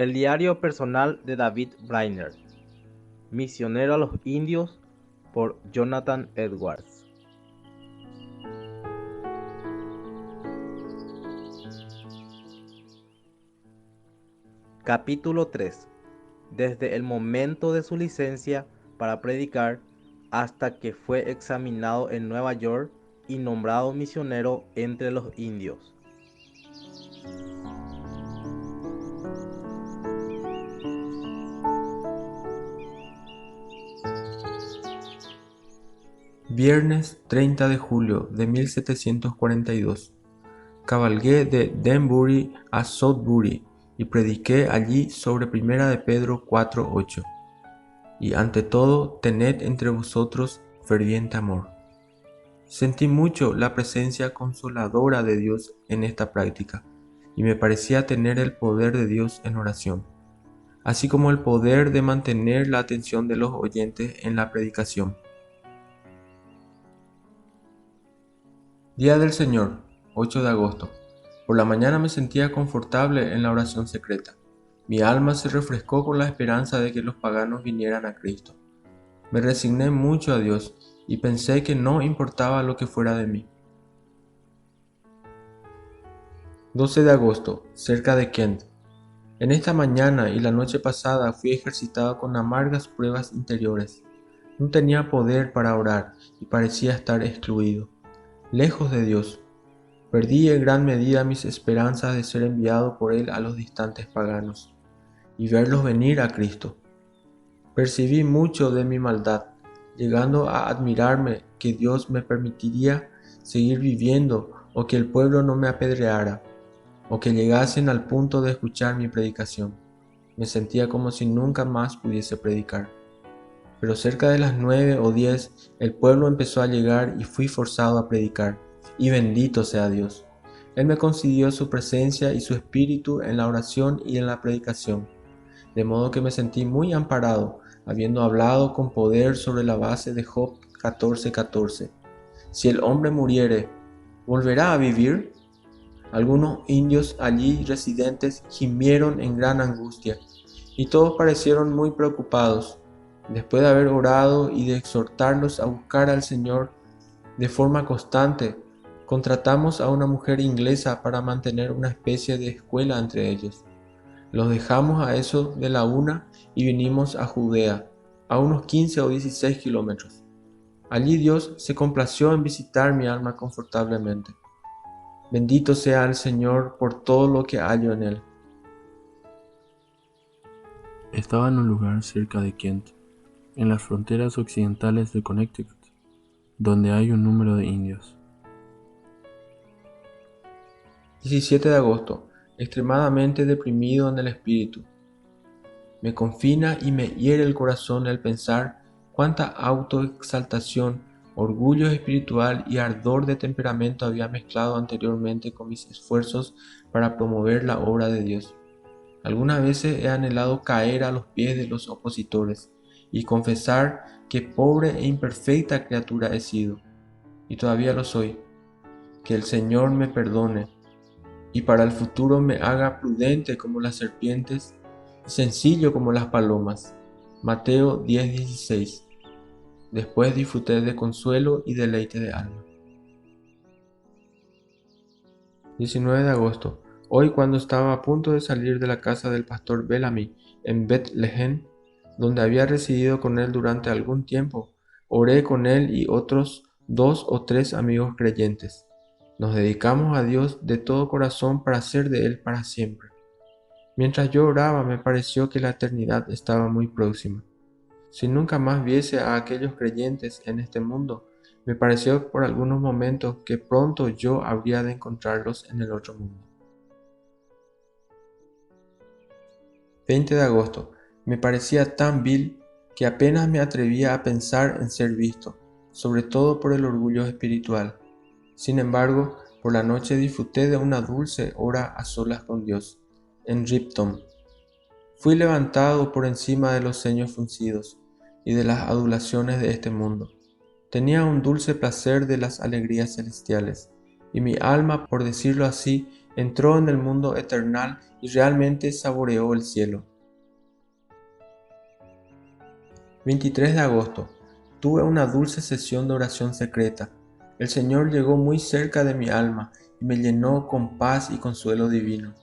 El diario personal de David Brainerd, Misionero a los indios, por Jonathan Edwards. Capítulo 3. Desde el momento de su licencia para predicar hasta que fue examinado en Nueva York y nombrado misionero entre los indios. Viernes 30 de julio de 1742. Cabalgué de Danbury a Southbury y prediqué allí sobre 1 de Pedro 4:8. Y ante todo, tened entre vosotros ferviente amor. Sentí mucho la presencia consoladora de Dios en esta práctica, y me parecía tener el poder de Dios en oración, así como el poder de mantener la atención de los oyentes en la predicación. Día del Señor, 8 de agosto. Por la mañana me sentía confortable en la oración secreta. Mi alma se refrescó con la esperanza de que los paganos vinieran a Cristo. Me resigné mucho a Dios y pensé que no importaba lo que fuera de mí. 12 de agosto, cerca de Kent. En esta mañana y la noche pasada fui ejercitado con amargas pruebas interiores. No tenía poder para orar y parecía estar excluido, lejos de Dios. Perdí en gran medida mis esperanzas de ser enviado por Él a los distantes paganos y verlos venir a Cristo. Percibí mucho de mi maldad, llegando a admirarme que Dios me permitiría seguir viviendo o que el pueblo no me apedreara, o que llegasen al punto de escuchar mi predicación. Me sentía como si nunca más pudiese predicar. Pero cerca de las 9 o 10 el pueblo empezó a llegar y fui forzado a predicar, y bendito sea Dios. Él me concedió su presencia y su espíritu en la oración y en la predicación, de modo que me sentí muy amparado, habiendo hablado con poder sobre la base de Job 14:14. Si el hombre muriere, ¿volverá a vivir? Algunos indios allí residentes gimieron en gran angustia, y todos parecieron muy preocupados. Después de haber orado y de exhortarlos a buscar al Señor de forma constante, contratamos a una mujer inglesa para mantener una especie de escuela entre ellos. Los dejamos a eso de la 1 y vinimos a Judea, a unos 15 o 16 kilómetros. Allí Dios se complació en visitar mi alma confortablemente. Bendito sea el Señor por todo lo que hallo en Él. Estaba en un lugar cerca de Kent, en las fronteras occidentales de Connecticut, donde hay un número de indios. 17 de agosto. Extremadamente deprimido en el espíritu. Me confina y me hiere el corazón el pensar cuánta autoexaltación, orgullo espiritual y ardor de temperamento había mezclado anteriormente con mis esfuerzos para promover la obra de Dios. Algunas veces he anhelado caer a los pies de los opositores y confesar que pobre e imperfecta criatura he sido, y todavía lo soy. Que el Señor me perdone y para el futuro me haga prudente como las serpientes y sencillo como las palomas. Mateo 10:16. Después disfruté de consuelo y deleite de alma. 19 de agosto. Hoy, cuando estaba a punto de salir de la casa del pastor Bellamy en Bethlehem, donde había residido con él durante algún tiempo, oré con él y otros 2 o 3 amigos creyentes. Nos dedicamos a Dios de todo corazón para hacer de Él para siempre. Mientras yo oraba, me pareció que la eternidad estaba muy próxima. Si nunca más viese a aquellos creyentes en este mundo, me pareció por algunos momentos que pronto yo habría de encontrarlos en el otro mundo. 20 de agosto. Me parecía tan vil que apenas me atrevía a pensar en ser visto, sobre todo por el orgullo espiritual. Sin embargo, por la noche disfruté de una dulce hora a solas con Dios, en Ripton. Fui levantado por encima de los ceños fruncidos y de las adulaciones de este mundo. Tenía un dulce placer de las alegrías celestiales, y mi alma, por decirlo así, entró en el mundo eternal y realmente saboreó el cielo. 23 de agosto. Tuve una dulce sesión de oración secreta. El Señor llegó muy cerca de mi alma y me llenó con paz y consuelo divino.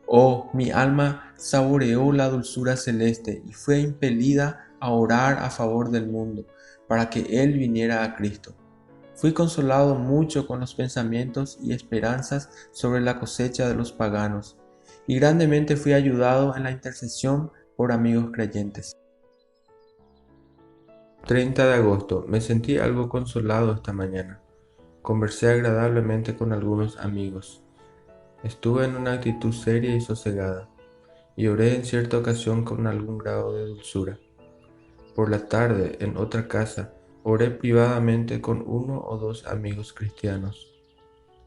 Oh, mi alma saboreó la dulzura celeste y fue impelida a orar a favor del mundo, para que Él viniera a Cristo. Fui consolado mucho con los pensamientos y esperanzas sobre la cosecha de los paganos, y grandemente fui ayudado en la intercesión por amigos creyentes. 30 de agosto. Me sentí algo consolado esta mañana. Conversé agradablemente con algunos amigos. Estuve en una actitud seria y sosegada, y oré en cierta ocasión con algún grado de dulzura. Por la tarde, en otra casa, oré privadamente con uno o dos amigos cristianos,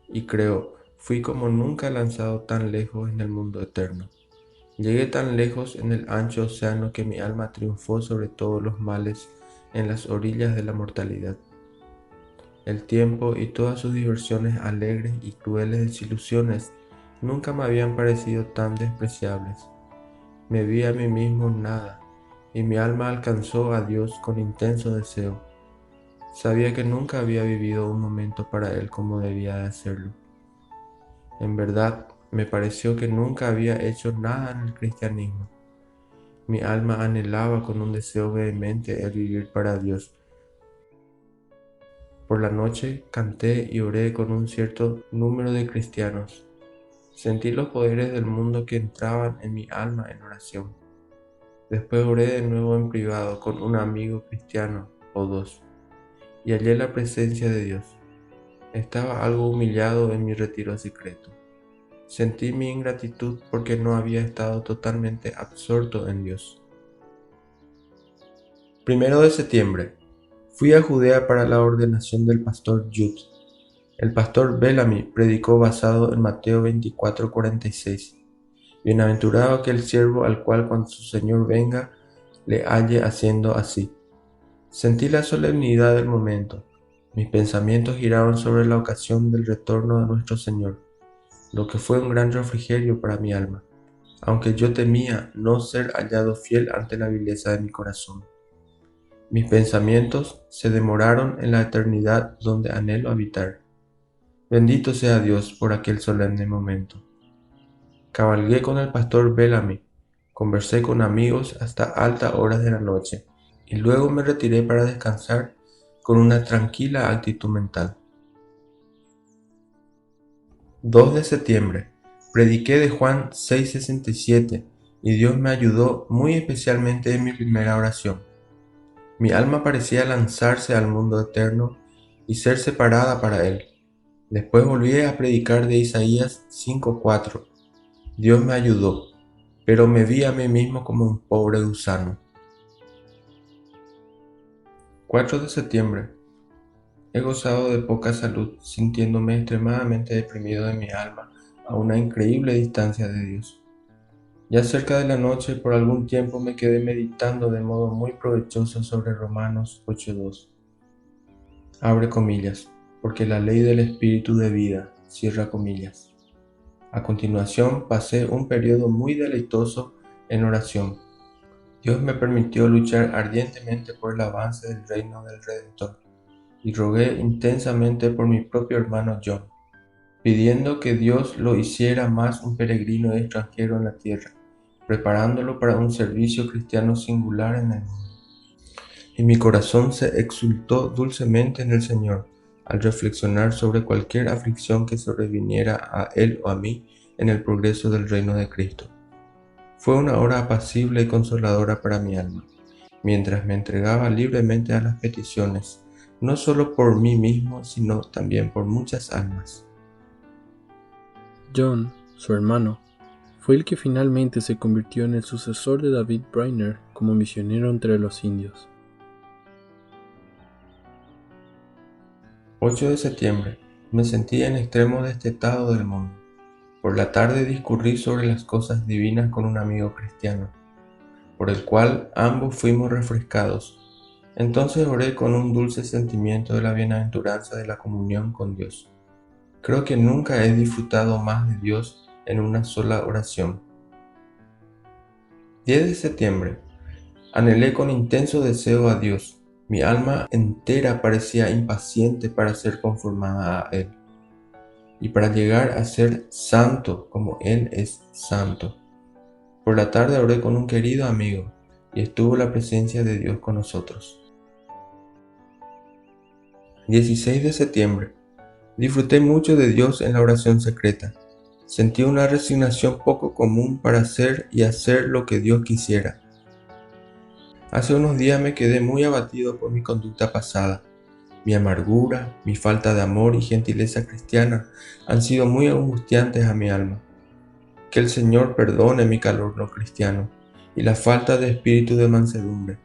y creo, fui como nunca lanzado tan lejos en el mundo eterno. Llegué tan lejos en el ancho océano que mi alma triunfó sobre todos los males en las orillas de la mortalidad. El tiempo y todas sus diversiones alegres y crueles desilusiones nunca me habían parecido tan despreciables. Me vi a mí mismo nada, y mi alma alcanzó a Dios con intenso deseo. Sabía que nunca había vivido un momento para Él como debía de hacerlo. En verdad, me pareció que nunca había hecho nada en el cristianismo. Mi alma anhelaba con un deseo vehemente el vivir para Dios. Por la noche canté y oré con un cierto número de cristianos. Sentí los poderes del mundo que entraban en mi alma en oración. Después oré de nuevo en privado con un amigo cristiano o dos, y hallé la presencia de Dios. Estaba algo humillado en mi retiro secreto. Sentí mi ingratitud porque no había estado totalmente absorto en Dios. 1 de septiembre. Fui a Judea para la ordenación del pastor Jude. El pastor Bellamy predicó basado en Mateo 24:46. Bienaventurado aquel siervo al cual cuando su Señor venga le halle haciendo así. Sentí la solemnidad del momento. Mis pensamientos giraron sobre la ocasión del retorno de nuestro Señor, lo que fue un gran refrigerio para mi alma, aunque yo temía no ser hallado fiel ante la vileza de mi corazón. Mis pensamientos se demoraron en la eternidad donde anhelo habitar. Bendito sea Dios por aquel solemne momento. Cabalgué con el pastor Bellamy, conversé con amigos hasta altas horas de la noche, y luego me retiré para descansar con una tranquila actitud mental. 2 de septiembre. Prediqué de Juan 6:67 y Dios me ayudó muy especialmente en mi primera oración. Mi alma parecía lanzarse al mundo eterno y ser separada para Él. Después volví a predicar de Isaías 5:4. Dios me ayudó, pero me vi a mí mismo como un pobre gusano. 4 de septiembre. He gozado de poca salud, sintiéndome extremadamente deprimido de mi alma a una increíble distancia de Dios. Ya cerca de la noche, por algún tiempo me quedé meditando de modo muy provechoso sobre Romanos 8:2. Abre comillas, porque la ley del espíritu de vida, cierra comillas. A continuación pasé un periodo muy deleitoso en oración. Dios me permitió luchar ardientemente por el avance del reino del Redentor, y rogué intensamente por mi propio hermano John, pidiendo que Dios lo hiciera más un peregrino extranjero en la tierra, preparándolo para un servicio cristiano singular en el mundo. Y mi corazón se exultó dulcemente en el Señor al reflexionar sobre cualquier aflicción que sobreviniera a él o a mí en el progreso del reino de Cristo. Fue una hora apacible y consoladora para mi alma, mientras me entregaba libremente a las peticiones, no solo por mí mismo, sino también por muchas almas. John, su hermano, fue el que finalmente se convirtió en el sucesor de David Brainerd como misionero entre los indios. 8 de septiembre. Me sentí en extremo destetado del mundo. Por la tarde discurrí sobre las cosas divinas con un amigo cristiano, por el cual ambos fuimos refrescados. Entonces oré con un dulce sentimiento de la bienaventuranza de la comunión con Dios. Creo que nunca he disfrutado más de Dios en una sola oración. 10 de septiembre. Anhelé con intenso deseo a Dios. Mi alma entera parecía impaciente para ser conformada a Él y para llegar a ser santo como Él es santo. Por la tarde oré con un querido amigo y estuvo la presencia de Dios con nosotros. 16 de septiembre. Disfruté mucho de Dios en la oración secreta. Sentí una resignación poco común para hacer y hacer lo que Dios quisiera. Hace unos días me quedé muy abatido por mi conducta pasada. Mi amargura, mi falta de amor y gentileza cristiana han sido muy angustiantes a mi alma. Que el Señor perdone mi calor no cristiano y la falta de espíritu de mansedumbre.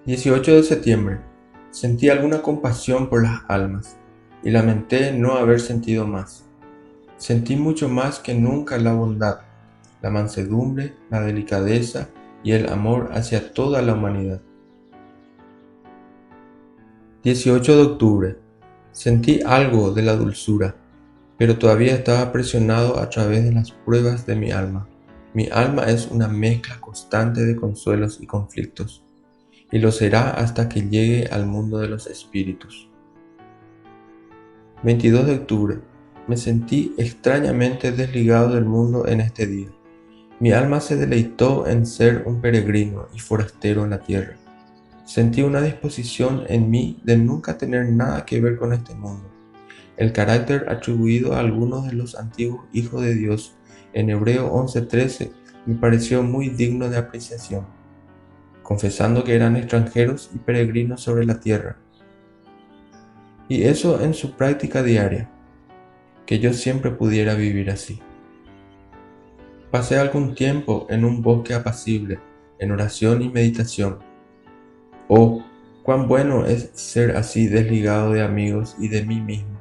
18 de septiembre. Sentí alguna compasión por las almas y lamenté no haber sentido más. Sentí mucho más que nunca la bondad, la mansedumbre, la delicadeza y el amor hacia toda la humanidad. 18 de octubre. Sentí algo de la dulzura, pero todavía estaba presionado a través de las pruebas de mi alma. Mi alma es una mezcla constante de consuelos y conflictos, y lo será hasta que llegue al mundo de los espíritus. 22 de octubre. Me sentí extrañamente desligado del mundo en este día. Mi alma se deleitó en ser un peregrino y forastero en la tierra. Sentí una disposición en mí de nunca tener nada que ver con este mundo. El carácter atribuido a algunos de los antiguos hijos de Dios en Hebreo 11:13 me pareció muy digno de apreciación, confesando que eran extranjeros y peregrinos sobre la tierra. Y eso en su práctica diaria, que yo siempre pudiera vivir así. Pasé algún tiempo en un bosque apacible, en oración y meditación. Oh, cuán bueno es ser así desligado de amigos y de mí mismo,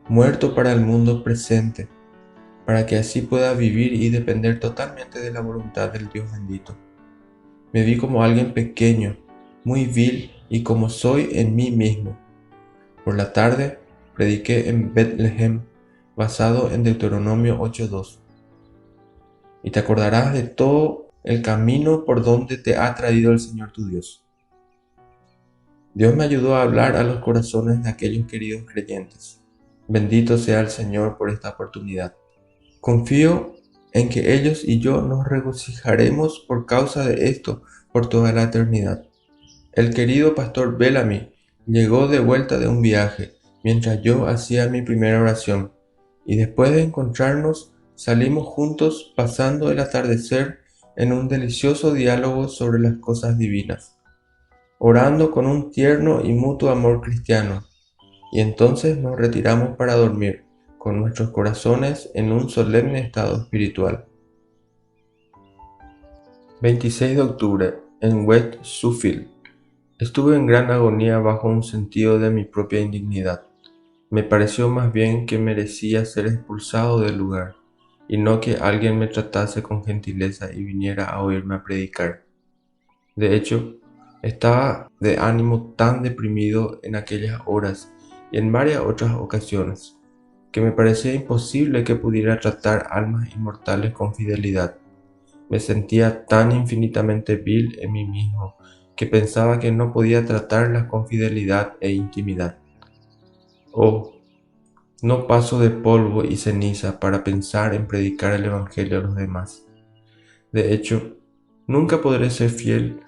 muerto para el mundo presente, para que así pueda vivir y depender totalmente de la voluntad del Dios bendito. Me vi como alguien pequeño, muy vil y como soy en mí mismo. Por la tarde prediqué en Betlehem, basado en Deuteronomio 8:2. Y te acordarás de todo el camino por donde te ha traído el Señor tu Dios. Dios me ayudó a hablar a los corazones de aquellos queridos creyentes. Bendito sea el Señor por esta oportunidad. Confío en que ellos y yo nos regocijaremos por causa de esto por toda la eternidad. El querido pastor Bellamy llegó de vuelta de un viaje mientras yo hacía mi primera oración, y después de encontrarnos salimos juntos pasando el atardecer en un delicioso diálogo sobre las cosas divinas, orando con un tierno y mutuo amor cristiano, y entonces nos retiramos para dormir, con nuestros corazones en un solemne estado espiritual. 26 de octubre, en West Suffield. Estuve en gran agonía bajo un sentido de mi propia indignidad. Me pareció más bien que merecía ser expulsado del lugar, y no que alguien me tratase con gentileza y viniera a oírme a predicar. De hecho, estaba de ánimo tan deprimido en aquellas horas y en varias otras ocasiones, que me parecía imposible que pudiera tratar almas inmortales con fidelidad. Me sentía tan infinitamente vil en mí mismo que pensaba que no podía tratarlas con fidelidad e intimidad. Oh, no paso de polvo y ceniza para pensar en predicar el Evangelio a los demás. De hecho, nunca podré ser fiel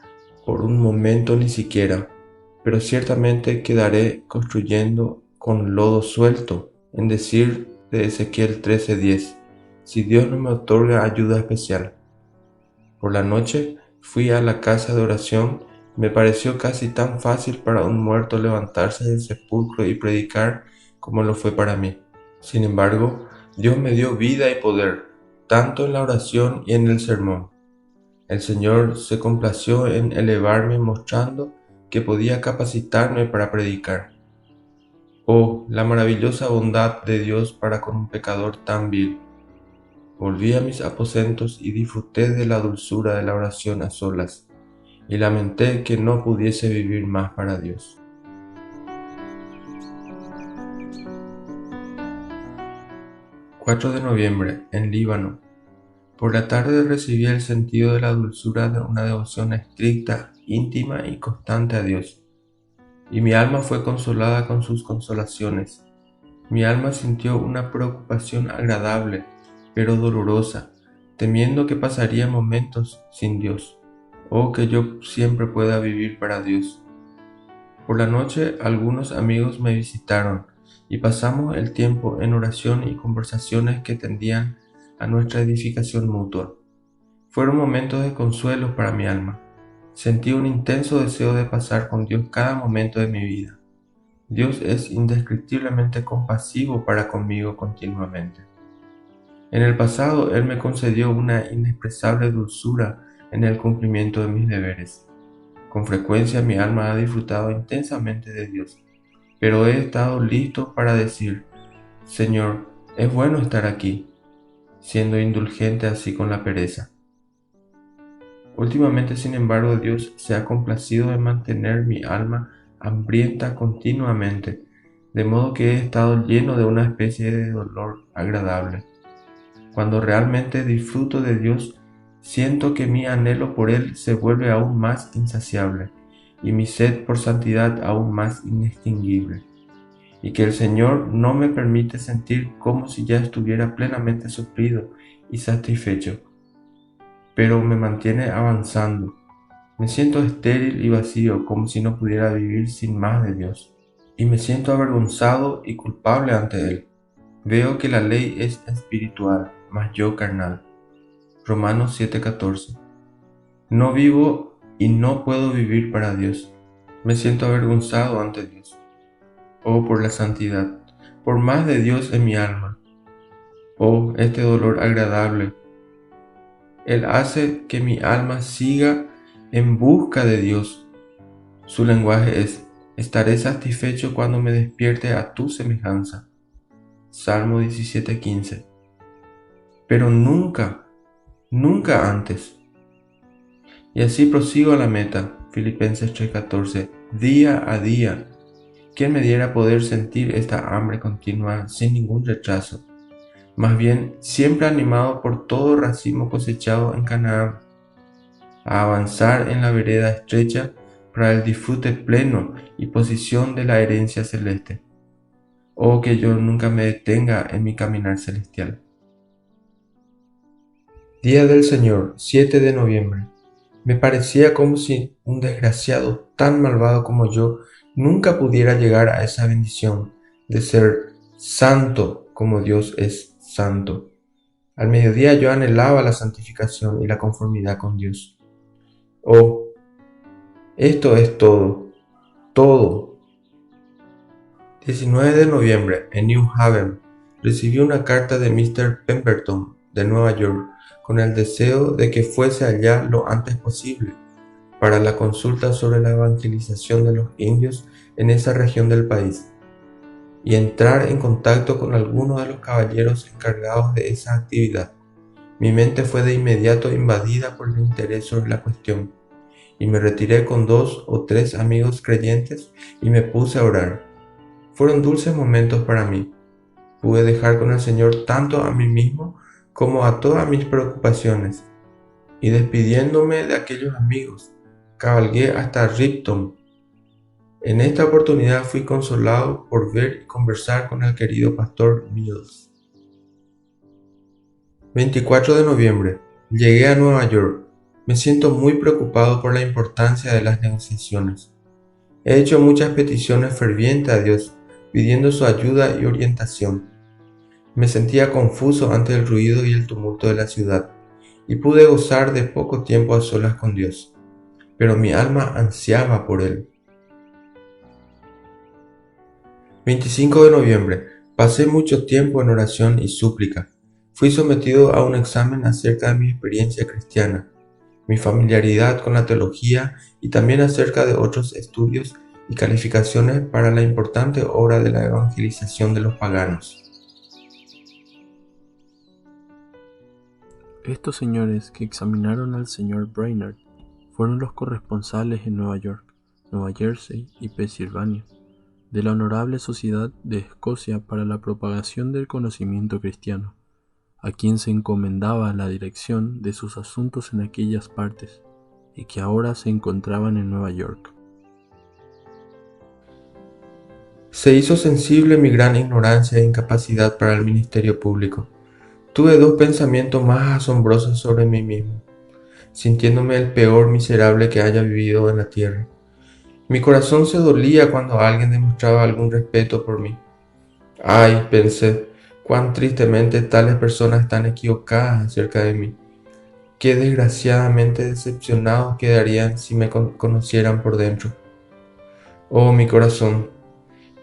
por un momento ni siquiera, pero ciertamente quedaré construyendo con lodo suelto, en decir de Ezequiel 13:10, si Dios no me otorga ayuda especial. Por la noche fui a la casa de oración. Me pareció casi tan fácil para un muerto levantarse del sepulcro y predicar como lo fue para mí. Sin embargo, Dios me dio vida y poder, tanto en la oración y en el sermón. El Señor se complació en elevarme mostrando que podía capacitarme para predicar. Oh, la maravillosa bondad de Dios para con un pecador tan vil. Volví a mis aposentos y disfruté de la dulzura de la oración a solas, y lamenté que no pudiese vivir más para Dios. 4 de noviembre, en Líbano. Por la tarde recibí el sentido de la dulzura de una devoción estricta, íntima y constante a Dios, y mi alma fue consolada con sus consolaciones. Mi alma sintió una preocupación agradable, pero dolorosa, temiendo que pasaría momentos sin Dios, o que yo siempre pueda vivir para Dios. Por la noche algunos amigos me visitaron y pasamos el tiempo en oración y conversaciones que tendían a nuestra edificación mutua. Fueron momentos de consuelo para mi alma. Sentí un intenso deseo de pasar con Dios cada momento de mi vida. Dios es indescriptiblemente compasivo para conmigo continuamente. En el pasado Él me concedió una inexpresable dulzura en el cumplimiento de mis deberes. Con frecuencia mi alma ha disfrutado intensamente de Dios, pero he estado listo para decir: Señor, es bueno estar aquí, siendo indulgente así con la pereza. Últimamente, sin embargo, Dios se ha complacido en mantener mi alma hambrienta continuamente, de modo que he estado lleno de una especie de dolor agradable. Cuando realmente disfruto de Dios, siento que mi anhelo por Él se vuelve aún más insaciable y mi sed por santidad aún más inextinguible, y que el Señor no me permite sentir como si ya estuviera plenamente suplido y satisfecho, pero me mantiene avanzando. Me siento estéril y vacío, como si no pudiera vivir sin más de Dios, y me siento avergonzado y culpable ante Él. Veo que la ley es espiritual, mas yo carnal. Romanos 7:14. No vivo y no puedo vivir para Dios. Me siento avergonzado ante Dios. Oh, por la santidad, por más de Dios en mi alma. Oh, este dolor agradable. Él hace que mi alma siga en busca de Dios. Su lenguaje es: estaré satisfecho cuando me despierte a tu semejanza. Salmo 17:15. Pero nunca, nunca antes. Y así prosigo a la meta. Filipenses 3:14. Día a día. ¿Quién me diera poder sentir esta hambre continua sin ningún rechazo? Más bien, siempre animado por todo racimo cosechado en Canaán, a avanzar en la vereda estrecha para el disfrute pleno y posición de la herencia celeste. Oh, que yo nunca me detenga en mi caminar celestial. Día del Señor, 7 de noviembre. Me parecía como si un desgraciado tan malvado como yo nunca pudiera llegar a esa bendición de ser santo como Dios es santo. Al mediodía yo anhelaba la santificación y la conformidad con Dios. Oh, esto es todo, todo. 19 de noviembre, en New Haven, recibí una carta de Mr. Pemberton, de Nueva York, con el deseo de que fuese allá lo antes posible, para la consulta sobre la evangelización de los indios en esa región del país, y entrar en contacto con algunos de los caballeros encargados de esa actividad. Mi mente fue de inmediato invadida por el interés sobre la cuestión, y me retiré con 2 o 3 amigos creyentes y me puse a orar. Fueron dulces momentos para mí. Pude dejar con el Señor tanto a mí mismo como a todas mis preocupaciones, y despidiéndome de aquellos amigos, cabalgué hasta Ripton. En esta oportunidad fui consolado por ver y conversar con el querido pastor Mills. 24 de noviembre. Llegué a Nueva York. Me siento muy preocupado por la importancia de las negociaciones. He hecho muchas peticiones fervientes a Dios, pidiendo su ayuda y orientación. Me sentía confuso ante el ruido y el tumulto de la ciudad, y pude gozar de poco tiempo a solas con Dios, pero mi alma ansiaba por Él. 25 de noviembre. Pasé mucho tiempo en oración y súplica. Fui sometido a un examen acerca de mi experiencia cristiana, mi familiaridad con la teología y también acerca de otros estudios y calificaciones para la importante obra de la evangelización de los paganos. Estos señores que examinaron al señor Brainerd fueron los corresponsales en Nueva York, Nueva Jersey y Pensilvania, de la Honorable Sociedad de Escocia para la propagación del conocimiento cristiano, a quien se encomendaba la dirección de sus asuntos en aquellas partes, y que ahora se encontraban en Nueva York. Se hizo sensible mi gran ignorancia e incapacidad para el ministerio público. Tuve dos pensamientos más asombrosos sobre mí mismo, sintiéndome el peor miserable que haya vivido en la tierra. Mi corazón se dolía cuando alguien demostraba algún respeto por mí. Ay, pensé, cuán tristemente tales personas están equivocadas acerca de mí. Qué desgraciadamente decepcionados quedarían si me conocieran por dentro. Oh, mi corazón.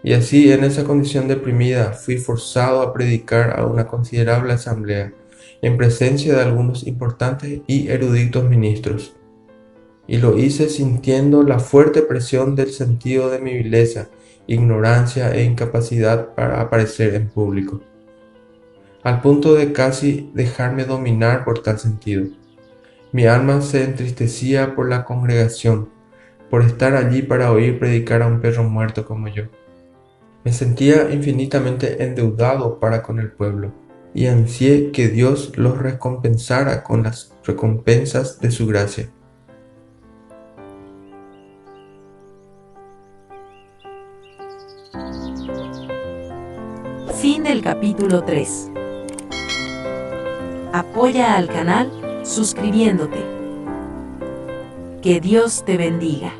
Y así, en esa condición deprimida, fui forzado a predicar a una considerable asamblea, en presencia de algunos importantes y eruditos ministros. Y lo hice sintiendo la fuerte presión del sentido de mi vileza, ignorancia e incapacidad para aparecer en público, al punto de casi dejarme dominar por tal sentido. Mi alma se entristecía por la congregación, por estar allí para oír predicar a un perro muerto como yo. Me sentía infinitamente endeudado para con el pueblo, y ansié que Dios los recompensara con las recompensas de su gracia. Fin del capítulo 3. Apoya al canal suscribiéndote. Que Dios te bendiga.